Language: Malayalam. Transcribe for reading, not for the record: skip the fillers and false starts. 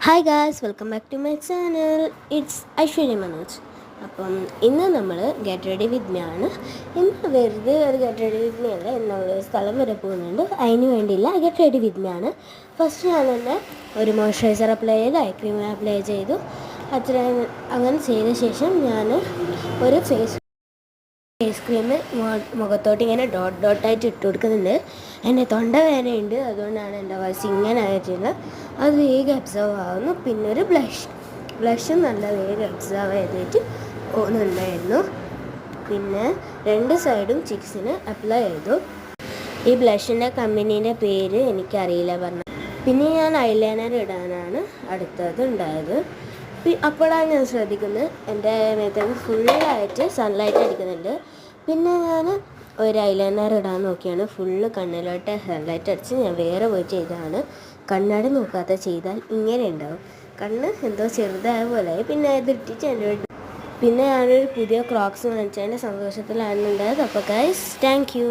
Hi guys, welcome back to my channel. It's Aishwarya Manoj. അപ്പം ഇന്ന് നമ്മൾ ഗെറ്റ് റെഡി വിത്ത് മീ ആണ്. ഇന്ന് വെറുതെ ഒരു ഗെറ്റ് റെഡി വിത്ത് മീ അല്ല, എന്നൊരു സ്ഥലം വരെ പോകുന്നുണ്ട്. അതിന് വേണ്ടിയില്ല, ഗെറ്റ് റെഡി വിത്ത് മീ ആണ്. ഫസ്റ്റ് ഞാൻ തന്നെ ഒരു മോയ്സ്ചറൈസർ അപ്ലൈ ചെയ്ത് ഐ ക്രീം അപ്ലൈ ചെയ്തു. അങ്ങനെ ചെയ്ത ശേഷം ഞാൻ ഒരു ഫേസ് ക്രീം മുഖത്തോട്ട് ഇങ്ങനെ ഡോട്ടായിട്ട് ഇട്ട് കൊടുക്കുന്നുണ്ട്. എൻ്റെ തൊണ്ട വേദനയുണ്ട്, അതുകൊണ്ടാണ് എൻ്റെ വോയിസ് ഇങ്ങനെ ആയിട്ടുള്ളത്. അത് വേഗം അബ്സർവ് ആവുന്നു. പിന്നെ ഒരു ബ്ലഷും നല്ല വേഗം അബ്സർവ് ചെയ്തിട്ട് പോകുന്നുണ്ടായിരുന്നു. പിന്നെ രണ്ട് സൈഡും ചിക്സിന് അപ്ലൈ ചെയ്തു. ഈ ബ്ലഷിൻ്റെ കമ്പനീൻ്റെ പേര് എനിക്കറിയില്ല പറഞ്ഞു. പിന്നെ ഞാൻ ഐലൈനർ ഇടാനാണ് അടുത്തത് ഉണ്ടായത്. അപ്പോഴാണ് ഞാൻ ശ്രദ്ധിക്കുന്നത് എൻ്റെ മേത്തേക്ക് ഫുള്ളായിട്ട് സൺലൈറ്റ് അടിക്കുന്നുണ്ട്. പിന്നെ ഞാൻ ഒരു ഐലൈനർ ഇടാൻ നോക്കിയാണ്, ഫുള്ള് കണ്ണിലോട്ട് സൺലൈറ്റ് അടിച്ച് ഞാൻ വേറെ പോയി ചെയ്തതാണ്. കണ്ണാടി നോക്കാതെ ചെയ്താൽ ഇങ്ങനെ ഉണ്ടാവും. കണ്ണ് എന്തോ ചെറുതായ പോലെയായി. പിന്നെ ഇതിട്ടിട്ട് പിന്നെ ഞാനൊരു പുതിയ ക്രോക്സ് വാങ്ങിച്ചതിൻ്റെ സന്തോഷത്തിലാണ് ഉണ്ടായത്. അപ്പോൾ ഗൈസ്, താങ്ക് യു.